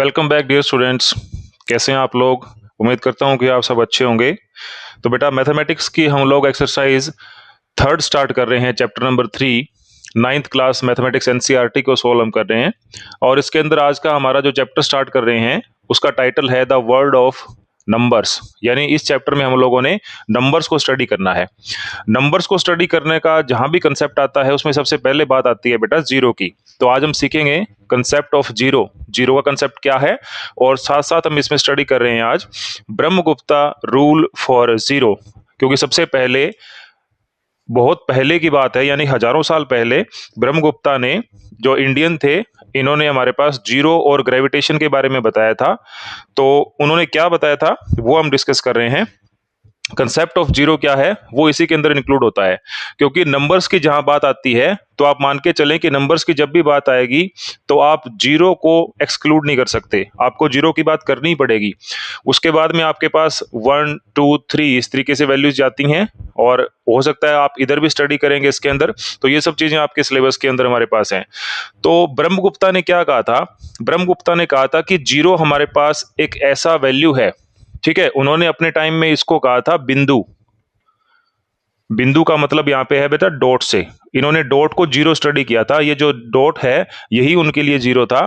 Welcome back dear students. कैसे हैं आप लोग? उम्मीद करता हूं कि आप सब अच्छे होंगे। तो बेटा मैथमेटिक्स की हम लोग एक्सरसाइज थर्ड स्टार्ट कर रहे हैं, chapter number 3, ninth class mathematics NCERT को सोल्व हम कर रहे हैं। और इसके अंदर आज का हमारा जो चैप्टर स्टार्ट कर रहे हैं उसका टाइटल है द वर्ल्ड ऑफ नंबर्स। यानी इस चैप्टर में हम लोगों ने नंबर्स को स्टडी करना है। नंबर्स को स्टडी करने का जहां भी कंसेप्ट आता है उसमें सबसे पहले बात आती है बेटा जीरो की। तो आज हम सीखेंगे कंसेप्ट ऑफ जीरो, जीरो का कंसेप्ट क्या है, और साथ साथ हम इसमें स्टडी कर रहे हैं आज ब्रह्मगुप्ता रूल फॉर जीरो। क्योंकि सबसे पहले, बहुत पहले की बात है, यानी हजारों साल पहले ब्रह्मगुप्ता ने, जो इंडियन थे, इन्होंने हमारे पास जीरो और ग्रेविटेशन के बारे में बताया था। तो उन्होंने क्या बताया था वो हम डिस्कस कर रहे हैं। कंसेप्ट ऑफ जीरो क्या है वो इसी के अंदर इंक्लूड होता है। क्योंकि नंबर्स की जहां बात आती है तो आप मान के चलें कि नंबर्स की जब भी बात आएगी तो आप जीरो को एक्सक्लूड नहीं कर सकते, आपको जीरो की बात करनी ही पड़ेगी। उसके बाद में आपके पास 1 2 3 इस तरीके से वैल्यूज जाती हैं, और हो सकता है आप इधर भी स्टडी करेंगे इसके अंदर, तो ये सब चीजें आपके सिलेबस के अंदर हमारे पास हैं। तो ब्रह्मगुप्ता ने क्या कहा था? ब्रह्मगुप्ता ने कहा था कि जीरो हमारे पास एक ऐसा वैल्यू है, ठीक है। उन्होंने अपने टाइम में इसको कहा था बिंदु। बिंदु का मतलब यहां पे है बेटा डॉट से, इन्होंने डॉट को जीरो स्टडी किया था। ये जो डॉट है यही उनके लिए जीरो था।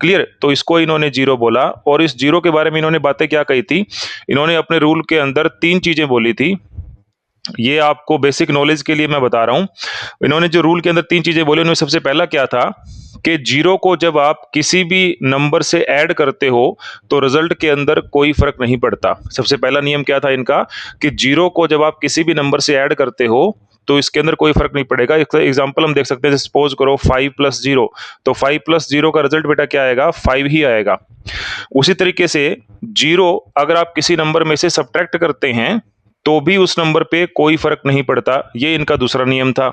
क्लियर? तो इसको इन्होंने जीरो बोला। और इस जीरो के बारे में इन्होंने बातें क्या कही थी? इन्होंने अपने रूल के अंदर 3 चीजें बोली थी। ये आपको बेसिक नॉलेज के लिए मैं बता रहा हूं। इन्होंने जो रूल के अंदर 3 चीजें बोली, उनमें सबसे पहला क्या था कि जीरो को जब आप किसी भी नंबर से ऐड करते हो तो रिजल्ट के अंदर कोई फर्क नहीं पड़ता। सबसे पहला नियम क्या था इनका कि जीरो को जब आप किसी भी नंबर से ऐड करते हो तो इसके अंदर कोई फर्क नहीं पड़ेगा। एग्जांपल हम देख सकते हैं, सपोज करो 5 + 0, तो 5 + 0 का रिजल्ट बेटा क्या आएगा? 5 ही आएगा। उसी तरीके से जीरो अगर आप किसी नंबर में से सब्ट्रैक्ट करते हैं तो भी उस नंबर पे कोई फर्क नहीं पड़ता। ये इनका दूसरा नियम था।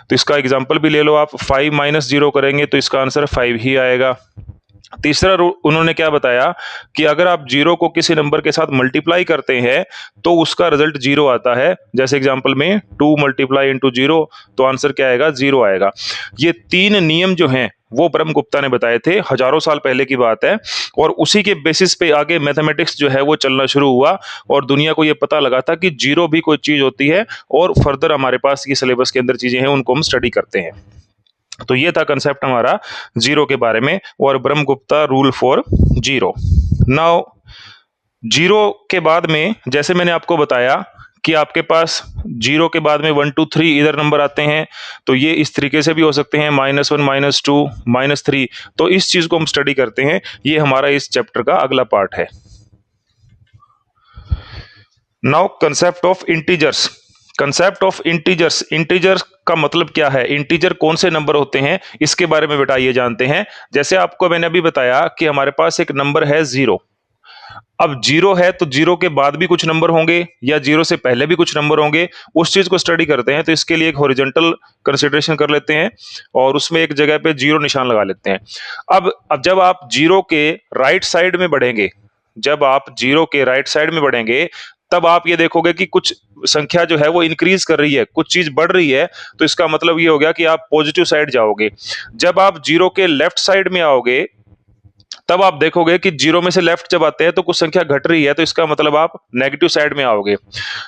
तो इसका एग्जांपल भी ले लो आप, 5 - 0 करेंगे तो इसका आंसर 5 ही आएगा। तीसरा उन्होंने क्या बताया कि अगर आप जीरो को किसी नंबर के साथ मल्टीप्लाई करते हैं तो उसका रिजल्ट जीरो आता है। जैसे एग्जांपल में 2 × 0, तो आंसर क्या आएगा? 0 आएगा। ये 3 नियम जो हैं वो ब्रह्मगुप्ता ने बताए थे, हजारों साल पहले की बात है। और उसी के बेसिस पे आगे मैथमेटिक्स जो है वो चलना शुरू हुआ और दुनिया को ये पता लगा था कि जीरो भी कोई चीज होती है। और फर्दर हमारे पास ये सिलेबस के अंदर चीजें हैं, उनको हम स्टडी करते हैं। तो ये था कंसेप्ट हमारा जीरो के बारे में, और Brahmagupta rule for zero. Now zero के बाद में जैसे मैंने आपको बताया कि आपके पास जीरो के बाद में 1 2 3 इधर नंबर आते हैं, तो ये इस तरीके से भी हो सकते हैं, -1 -2 -3। तो इस चीज को हम स्टडी करते हैं। ये हमारा इस चैप्टर का अगला पार्ट है। Now concept of integers. Concept of integers, integers का मतलब क्या है, इंटीजर कौन से नंबर होते हैं, इसके बारे में बेटा ये जानते हैं। जैसे आपको मैंने अभी बताया कि हमारे पास एक नंबर है 0। अब 0 है तो 0 के बाद भी कुछ नंबर होंगे या 0 से पहले भी कुछ नंबर होंगे, उस चीज को स्टडी करते हैं। तो इसके लिए एक हॉरिजॉन्टल कंसीडरेशन कर लेते हैं और उसमें एक जगह पे 0 निशान लगा लेते हैं। अब जब आप 0 के राइट साइड में बढ़ेंगे, जब आप 0 के राइट साइड में बढ़ेंगे तब आप ये देखोगे कि कुछ संख्या जो है वो इंक्रीज कर रही है, कुछ चीज बढ़ रही है। तो इसका मतलब ये हो गया कि आप पॉजिटिव साइड जाओगे। जब आप 0 के लेफ्ट साइड में आओगे तब आप देखोगे कि 0 में से लेफ्ट जब आते हैं तो कुछ संख्या घट रही है, तो इसका मतलब आप नेगेटिव साइड में आओगे।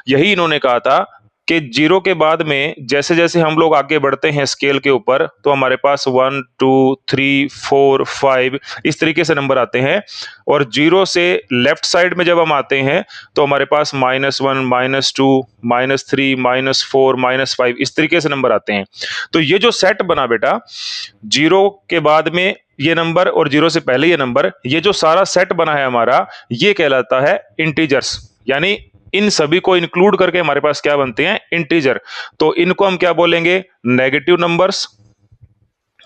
यही इन्होंने कहा था कि 0 के बाद में जैसे जैसे हम लोग आगे बढ़ते हैं स्केल के ऊपर, तो हमारे पास 1 2 3 4 5 इस तरीके से नंबर आते हैं। और 0 से लेफ्ट साइड में जब हम आते हैं तो हमारे पास -1 -2 -3 -4 -5 इस तरीके से नंबर आते हैं। तो ये जो सेट बना बेटा 0 के बाद में ये नंबर और 0 से पहले ये नंबर, ये जो सारा सेट बना है हमारा, ये कहलाता है इंटीजर्स। यानी इन सभी को इंक्लूड करके हमारे पास क्या बनते हैं? इंटीजर। तो इनको हम क्या बोलेंगे? Negative numbers.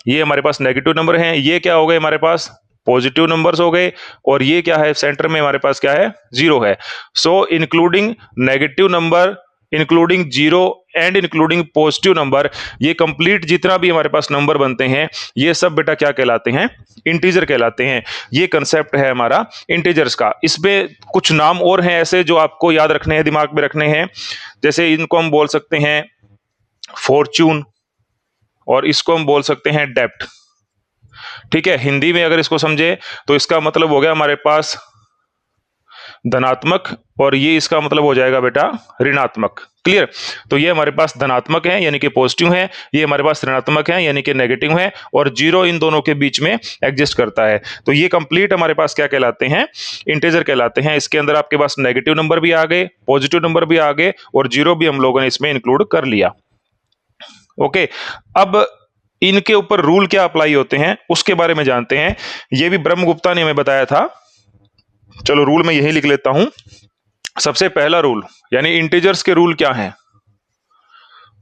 ये हमारे पास नेगेटिव नंबर हैं। ये क्या हो गए? हमारे पास पॉजिटिव नंबर्स हो गए। और ये क्या है? सेंटर में हमारे पास क्या है? 0 है। सो including negative number, including 0 and including positive number, ये कंप्लीट जितना भी हमारे पास नंबर बनते हैं ये सब बेटा क्या कहलाते हैं? इंटीजर कहलाते हैं। ये कंसेप्ट है हमारा इंटीजर्स का। इसमें कुछ नाम और हैं ऐसे जो आपको याद रखने हैं, दिमाग में रखने हैं। जैसे इनको हम बोल सकते हैं फॉर्च्यून, और इसको हम बोल सकते हैं डेप्थ। ठीक है, हिंदी में अगर इसको समझे तो इसका मतलब हो गया हमारे पास धनात्मक, और ये इसका मतलब हो जाएगा बेटा ऋणात्मक। क्लियर? तो ये हमारे पास धनात्मक है यानी कि पॉजिटिव है, ये हमारे पास ऋणात्मक है यानी कि नेगेटिव है, और जीरो इन दोनों के बीच में एग्जिस्ट करता है। तो ये कंप्लीट हमारे पास क्या कहलाते हैं? इंटीजर कहलाते हैं। इसके अंदर आपके पास नेगेटिव नंबर भी आ गए, पॉजिटिव नंबर भी आ गए, और जीरो भी हम लोगों ने इसमें इंक्लूड कर लिया। ओके, अब इनके ऊपर रूल क्या अप्लाई होते हैं उसके बारे में जानते हैं। ये भी ब्रह्मगुप्ता ने हमें बताया था। चलो रूल में यही लिख लेता हूं। सबसे पहला रूल, यानी इंटीजर्स के रूल क्या हैं?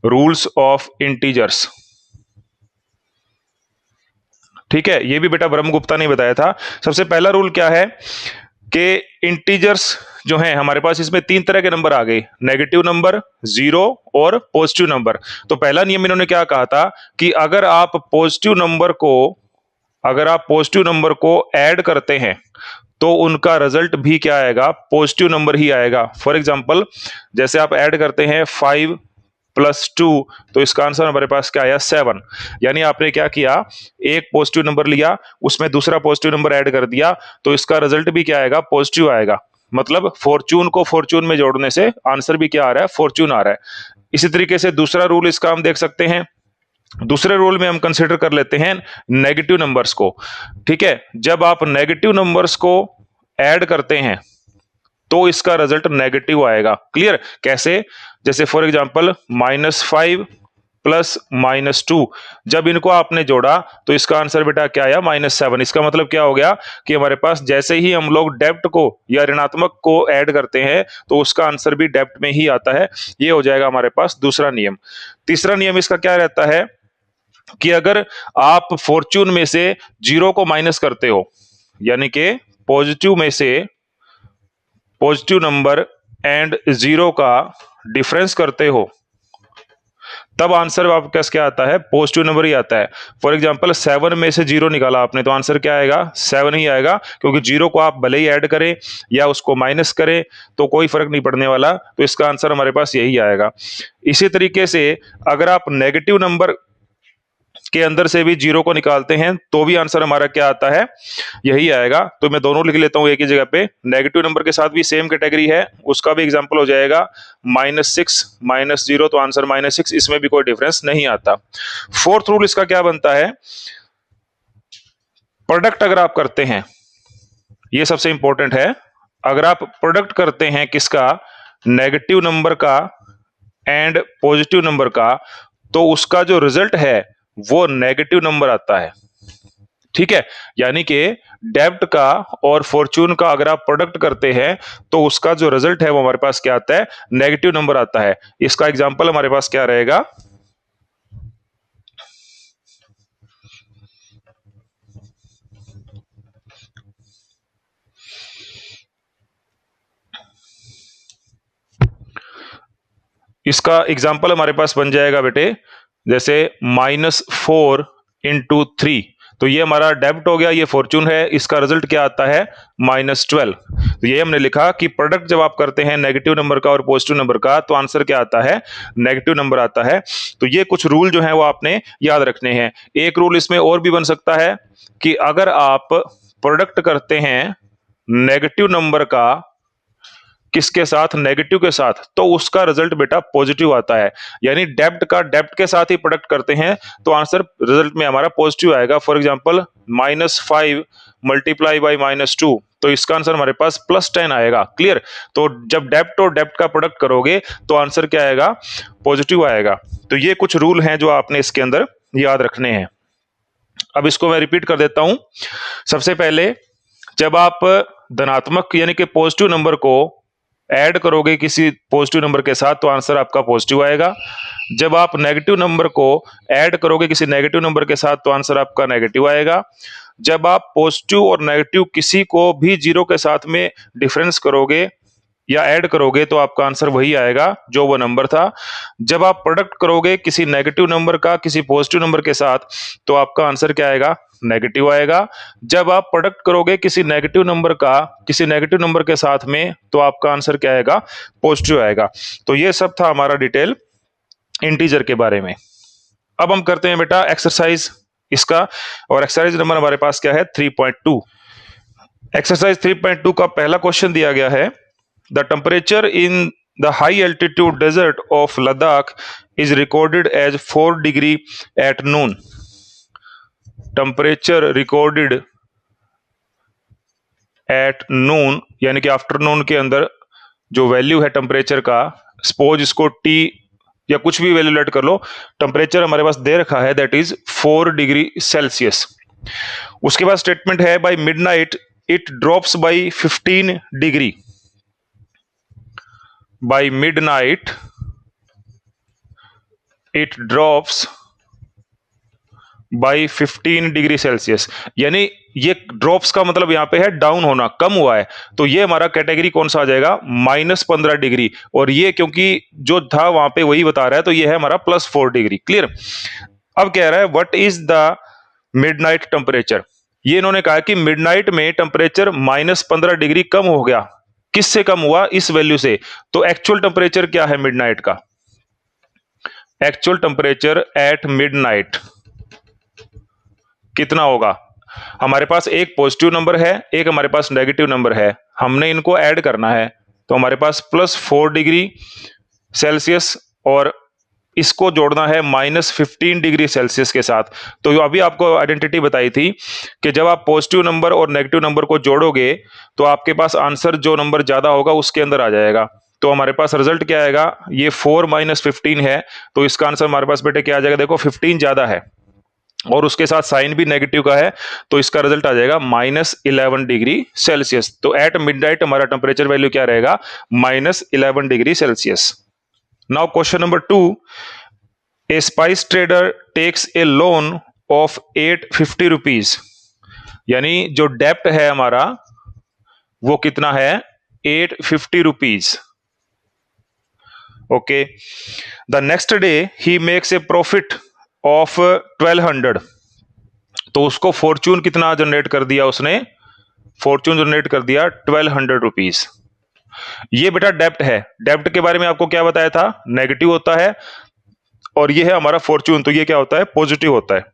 Rules of integers. ठीक है, ये भी बेटा ब्रह्मगुप्ता ने बताया था। सबसे पहला रूल क्या है कि इंटीजर्स जो हैं हमारे पास, इसमें तीन तरह के नंबर आ गए, नेगेटिव नंबर, जीरो और पॉजिटिव नंबर। तो पहला नियम इन्होंने क्या कहा था कि अगर आप पॉजिटिव नंबर को ऐड करते हैं तो उनका रिजल्ट भी क्या आएगा? पॉजिटिव नंबर ही आएगा। फॉर एग्जांपल, जैसे आप ऐड करते हैं 5 + 2, तो इसका आंसर हमारे पास क्या आया? 7। यानी आपने क्या किया, एक पॉजिटिव नंबर लिया, उसमें दूसरा पॉजिटिव नंबर ऐड कर दिया, तो इसका रिजल्ट भी क्या आएगा? पॉजिटिव आएगा। मतलब फॉर्चून को फॉर्चून में जोड़ने से आंसर भी क्या आ रहा है? फॉर्चून आ रहा है। इसी तरीके से दूसरा रूल इसका हम देख सकते हैं। दूसरे रूल में हम कंसीडर कर लेते हैं नेगेटिव नंबर्स को। ठीक है, जब आप नेगेटिव नंबर्स को ऐड करते हैं तो इसका रिजल्ट नेगेटिव आएगा। क्लियर? कैसे? जैसे फॉर एग्जांपल -5 + -2, जब इनको आपने जोड़ा तो इसका आंसर बेटा क्या आया? -7। इसका मतलब क्या हो गया कि हमारे पास जैसे ही हम लोग डेब्ट को या ऋणात्मक को ऐड करते हैं तो उसका आंसर भी डेब्ट में ही आता है। ये हो जाएगा हमारे पास दूसरा नियम। तीसरा नियम इसका क्या रहता है कि अगर आप फॉर्चून में से जीरो को माइनस करते हो, यानी कि पॉजिटिव में से पॉजिटिव नंबर एंड जीरो का डिफरेंस करते हो, तब आंसर आपके पास क्या आता है? पॉजिटिव नंबर ही आता है। फॉर एग्जांपल 7 में से जीरो निकाला आपने तो आंसर क्या आएगा? 7 ही आएगा, क्योंकि जीरो को आप भले ही ऐड करें या उसको माइनस करें तो कोई फर्क नहीं पड़ने वाला, तो इसका आंसर हमारे पास यही आएगा। इसी तरीके से अगर आप नेगेटिव नंबर के अंदर से भी जीरो को निकालते हैं तो भी आंसर हमारा क्या आता है? यही आएगा। तो मैं दोनों लिख लेता हूं एक ही जगह पे। नेगेटिव नंबर के साथ भी सेम कैटेगरी है, उसका भी एग्जांपल हो जाएगा -6 -0, तो आंसर -6, इसमें भी कोई डिफरेंस नहीं आता। फोर्थ रूल इसका क्या बनता है? प्रोडक्ट अगर आप करते हैं, ये सबसे इंपॉर्टेंट है, अगर आप प्रोडक्ट करते हैं किसका? नेगेटिव नंबर का एंड पॉजिटिव नंबर का, तो उसका जो रिजल्ट है वो नेगेटिव नंबर आता है। ठीक है, यानी कि डेब्ट का और फॉर्चून का अगर आप प्रोडक्ट करते हैं तो उसका जो रिजल्ट है वो हमारे पास क्या आता है? नेगेटिव नंबर आता है। इसका एग्जांपल हमारे पास क्या रहेगा? इसका एग्जांपल हमारे पास बन जाएगा बेटे, जैसे -4 × 3, तो ये हमारा डेब्ट हो गया, ये फॉर्चून है, इसका रिजल्ट क्या आता है? -12। तो ये हमने लिखा कि प्रोडक्ट जब आप करते हैं नेगेटिव नंबर का और पॉजिटिव नंबर का, तो आंसर क्या आता है? नेगेटिव नंबर आता है। तो ये कुछ रूल जो है वो आपने याद रखने हैं। एक रूल इसमें और भी बन सकता है कि अगर आप प्रोडक्ट करते हैं नेगेटिव नंबर का किसके साथ? नेगेटिव के साथ, तो उसका रिजल्ट बेटा पॉजिटिव आता है। यानी डेब्ट का डेब्ट के साथ ही प्रोडक्ट करते हैं तो आंसर रिजल्ट में हमारा पॉजिटिव आएगा। फॉर एग्जांपल -5 × -2, तो इसका आंसर हमारे पास +10 आएगा। क्लियर? तो जब डेब्ट और डेब्ट का प्रोडक्ट करोगे तो आंसर क्या आएगा? पॉजिटिव आएगा। तो ये कुछ रूल हैं जो आपने इसके अंदर याद रखने हैं। अब इसको मैं रिपीट कर देता हूं। सबसे पहले, जब आप धनात्मक यानी कि पॉजिटिव नंबर को ऐड करोगे किसी पॉजिटिव नंबर के साथ तो आंसर आपका पॉजिटिव आएगा। जब आप नेगेटिव नंबर को ऐड करोगे किसी नेगेटिव नंबर के साथ तो आंसर आपका नेगेटिव आएगा। जब आप पॉजिटिव और नेगेटिव किसी को भी जीरो के साथ में डिफरेंस करोगे या ऐड करोगे तो आपका आंसर वही आएगा जो वो नंबर था। जब आप प्रोडक्ट करोगे किसी नेगेटिव नंबर का किसी पॉजिटिव नंबर के साथ तो आपका आंसर क्या आएगा? नेगेटिव आएगा। जब आप प्रोडक्ट करोगे किसी नेगेटिव नंबर का किसी नेगेटिव नंबर के साथ में तो आपका आंसर क्या आएगा? पॉजिटिव आएगा। तो ये सब था हमारा डिटेल इंटीजर के बारे में। अब हम करते हैं बेटा एक्सरसाइज इसका। और एक्सरसाइज नंबर हमारे पास क्या है 3.2। एक्सरसाइज 3.2 का पहला क्वेश्चन दिया गया है, the temperature in the high altitude desert of Ladakh is recorded as 4 degree at noon. Temperature recorded at noon यानी कि आफ्टरनून के अंदर जो वैल्यू है टेम्परेचर का, सपोज इसको टी या कुछ भी वैल्यू लेट कर लो, टेम्परेचर हमारे पास दे रखा है दैट इज 4 डिग्री सेल्सियस। उसके बाद स्टेटमेंट है by midnight it drops by 15 degree. By midnight it drops by 15 degree Celsius, यानी ये ड्रॉप्स का मतलब यहां पे है डाउन होना, कम हुआ है। तो ये हमारा कैटेगरी कौन सा आ जाएगा -15 डिग्री, और ये क्योंकि जो था वहां पे वही बता रहा है तो ये है हमारा +4 डिग्री। क्लियर। अब कह रहा है what is the midnight temperature. ये इन्होंने कहा कि मिडनाइट में टेम्परेचर -15 डिग्री कम हो गया। किससे कम हुआ? इस वैल्यू से। तो एक्चुअल टेम्परेचर क्या है मिडनाइट का? एक्चुअल टेम्परेचर एट मिडनाइट कितना होगा? हमारे पास एक पॉजिटिव नंबर है, एक हमारे पास नेगेटिव नंबर है, हमने इनको ऐड करना है। तो हमारे पास +4 डिग्री सेल्सियस और इसको जोड़ना है -15 डिग्री सेल्सियस के साथ। तो अभी आपको आइडेंटिटी बताई थी कि जब आप पॉजिटिव नंबर और नेगेटिव नंबर को जोड़ोगे तो आपके पास आंसर जो नंबर ज्यादा होगा उसके अंदर आ जाएगा। तो हमारे पास रिजल्ट क्या आएगा? ये 4 - 15 है, तो इसका आंसर हमारे पास बेटे क्या आ जाएगा? देखो 15 ज्यादा है और उसके साथ साइन भी नेगेटिव का है, तो इसका रिजल्ट आ जाएगा -11 डिग्री सेल्सियस। तो एट मिडनाइट हमारा टेम्परेचर वैल्यू क्या रहेगा? -11 degree Celsius. Now question number 2, a spice trader takes a loan of 850 rupees, यानी जो डेप्ट है हमारा वो कितना है? 850 rupees. Okay, the next day he makes a profit of 1200। तो उसको फॉर्चून कितना जनरेट कर दिया उसने? फॉर्चून जनरेट कर दिया 1200 रुपीज। ये बेटा डेब्ट है। डेब्ट के बारे में आपको क्या बताया था? नेगेटिव होता है, और ये है हमारा फॉर्चून, तो ये क्या होता है? पॉजिटिव होता है।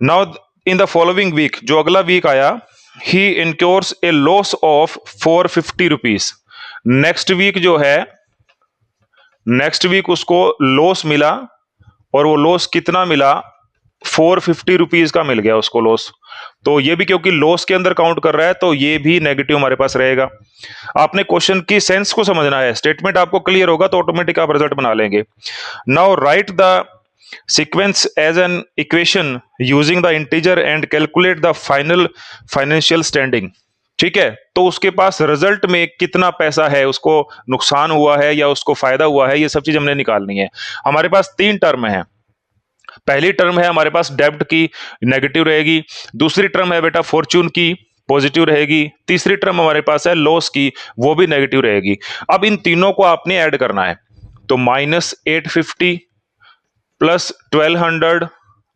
Now in the following week, जो अगला वीक आया, he incurs a loss of 450 rupees. Next week जो है, नेक्स्ट वीक उसको लॉस मिला, और वो लॉस कितना मिला? 450 रुपीज का मिल गया उसको लॉस। तो ये भी क्योंकि लॉस के अंदर काउंट कर रहा है तो ये भी नेगेटिव हमारे पास रहेगा। आपने क्वेश्चन की सेंस को समझना है, स्टेटमेंट आपको क्लियर होगा तो ऑटोमेटिक आप रिजल्ट बना लेंगे। Now write the sequence as an equation using the integer and calculate the final financial standing. ठीक है, तो उसके पास रिजल्ट में कितना पैसा है, उसको नुकसान हुआ है या उसको फायदा हुआ है, ये सब चीज हमने निकालनी है। हमारे पास 3 टर्म है। पहली टर्म है हमारे पास डेब्ट की, नेगेटिव रहेगी। दूसरी टर्म है बेटा फॉर्चून की, पॉजिटिव रहेगी। तीसरी टर्म हमारे पास है लॉस की, वो भी नेगेटिव रहेगी। अब इन तीनों को आपने ऐड करना है, तो -850 + 1200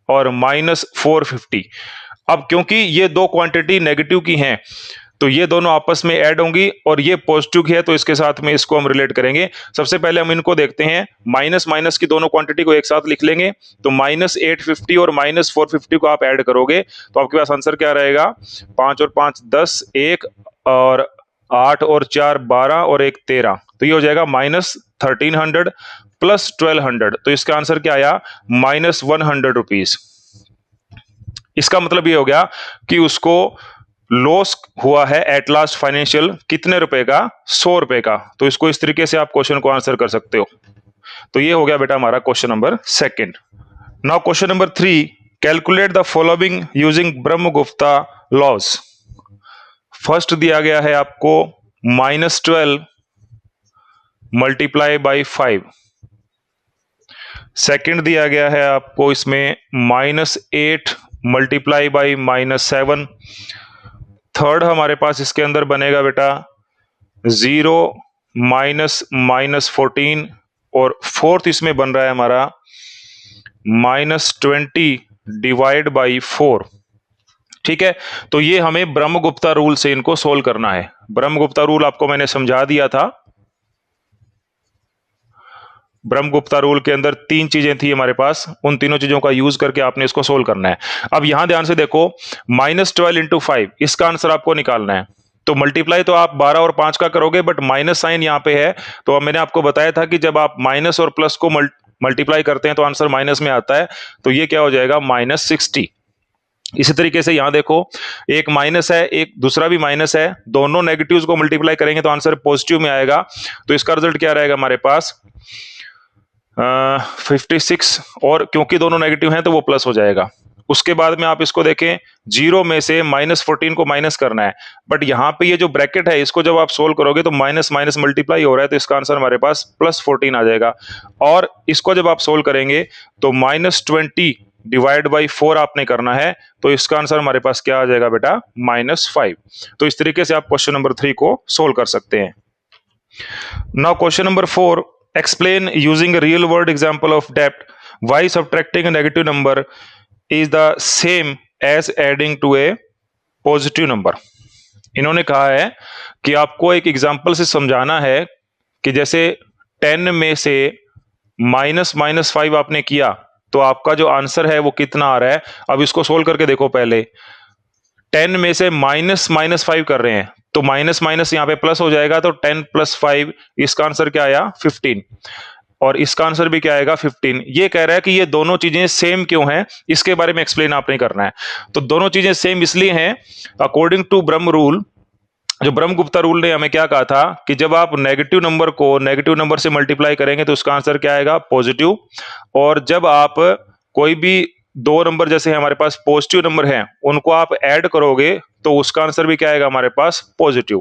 और -450। अब क्योंकि ये दो क्वांटिटी नेगेटिव की हैं तो ये दोनों आपस में ऐड होंगी, और ये पॉजिटिव की है तो इसके साथ में इसको हम रिलेट करेंगे। सबसे पहले हम इनको देखते हैं, माइनस माइनस की दोनों क्वांटिटी को एक साथ लिख लेंगे। तो -850 और -450 को आप ऐड करोगे तो आपके पास आंसर क्या रहेगा? 5 और 5 10, 1 और 8 और 4 12 और 1 13, तो ये हो जाएगा -1300 + 1200। तो इसका आंसर क्या आया? -100 रुपीज। इसका मतलब ये हो गया कि उसको लॉस हुआ है एट लास्ट फाइनेंशियल कितने रुपए का? 100 रुपए का। तो इसको इस तरीके से आप क्वेश्चन को आंसर कर सकते हो। तो ये हो गया बेटा हमारा question number 2। Now question number 3, calculate the following using Brahmagupta laws. First दिया गया है आपको -12 × 5। सेकंड दिया गया है आपको इसमें -8 × -7। थर्ड हमारे पास इसके अंदर बनेगा बेटा 0 -14, और फोर्थ इसमें बन रहा है हमारा -20 / 4। ठीक है, तो ये हमें ब्रह्मगुप्ता रूल से इनको सोल्व करना है। ब्रह्मगुप्ता रूल आपको मैंने समझा दिया था। ब्रह्मगुप्ता रूल के अंदर 3 चीजें थी हमारे पास, उन तीनों चीजों का यूज करके आपने इसको सोल्व करना है। अब यहां ध्यान से देखो, -12 इंटू 5 इसका आंसर आपको निकालना है। तो मल्टीप्लाई तो आप 12 और 5 का करोगे, बट माइनस साइन यहां पे है। तो अब मैंने आपको बताया था कि जब आप माइनस और प्लस को मल्टीप्लाई करते हैं तो आंसर माइनस में आता है। तो ये क्या हो जाएगा, -60। इसी तरीके से यहां देखो, एक माइनस है, एक दूसरा भी माइनस है, दोनों नेगेटिव्स को मल्टीप्लाई करेंगे तो आंसर पॉजिटिव में आएगा। तो इसका रिजल्ट क्या रहेगा हमारे पास, 56, और क्योंकि दोनों नेगेटिव हैं तो वो प्लस हो जाएगा। उसके बाद में आप इसको देखें, 0 में से -14 को माइनस करना है, बट यहाँ पे ये जो ब्रैकेट है इसको जब आप सोल्व करोगे तो माइनस माइनस मल्टीप्लाई हो रहा है, तो इसका आंसर हमारे पास +14 आ जाएगा। और इसको जब आप सोल्व करेंगे तो -20 डिवाइड बाई 4 आपने करना है, तो इसका आंसर हमारे पास क्या आ जाएगा बेटा, -5। तो इस तरीके से आप क्वेश्चन नंबर 3 को सोल्व कर सकते हैं। Now question number 4, explain using a real world example of debt why subtracting a negative number is the same as adding to a positive number। इन्होंने कहा है कि आपको एक एग्जांपल से समझाना है कि जैसे 10 में से -5 आपने किया तो आपका जो आंसर है वो कितना आ रहा है। अब इसको सोल्व करके देखो, पहले 10 में से -5 कर रहे हैं तो माइनस माइनस यहाँ पे प्लस हो जाएगा, तो 10 + 5 इसका आंसर क्या आया, 15। और इसका आंसर भी क्या आएगा, 15। ये कह रहा है कि ये दोनों चीजें सेम क्यों हैं, इसके बारे में एक्सप्लेन आपने करना है। तो दोनों चीजें सेम इसलिए हैं, अकॉर्डिंग टू ब्रह्म रूल, जो ब्रह्मगुप्ता रूल ने हमें क्या कहा था कि जब आप नेगेटिव नंबर को नेगेटिव नंबर से मल्टीप्लाई करेंगे तो उसका आंसर क्या आएगा, पॉजिटिव। और जब आप कोई भी 2 नंबर जैसे हमारे पास पॉजिटिव नंबर हैं उनको आप ऐड करोगे तो उसका आंसर भी क्या आएगा हमारे पास, पॉजिटिव।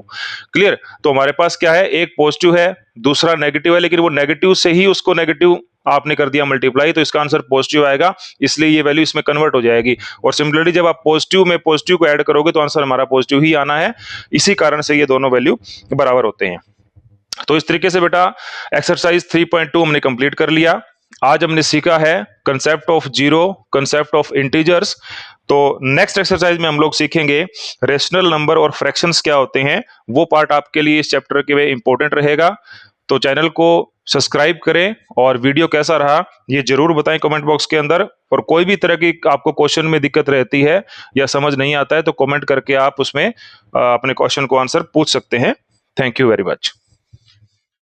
क्लियर। तो हमारे पास क्या है, एक पॉजिटिव है, दूसरा नेगेटिव है, लेकिन वो नेगेटिव से ही उसको नेगेटिव आपने कर दिया मल्टीप्लाई, तो इसका आंसर पॉजिटिव आएगा, इसलिए ये वैल्यू इसमें कन्वर्ट हो जाएगी। और सिमिलरली जब आप पॉजिटिव में पॉजिटिव को ऐड करोगे तो आंसर हमारा पॉजिटिव ही आना है। इसी कारण से ये दोनों वैल्यू बराबर होते हैं। तो इस तरीके से बेटा एक्सरसाइज 3.2 हमने कंप्लीट कर लिया। आज हमने सीखा है concept of zero, concept of integers. तो नेक्स्ट एक्सरसाइज में हम लोग सीखेंगे रेशनल नंबर और फ्रैक्शंस क्या होते हैं, वो पार्ट आपके लिए इस चैप्टर के में इंपॉर्टेंट रहेगा। तो चैनल को सब्सक्राइब करें और वीडियो कैसा रहा ये जरूर बताएं कमेंट बॉक्स के अंदर। और कोई भी तरह की आपको क्वेश्चन में दिक्कत रहती है या समझ नहीं आता है तो कमेंट करके आप उसमें अपने क्वेश्चन को आंसर पूछ सकते हैं। Thank you very much.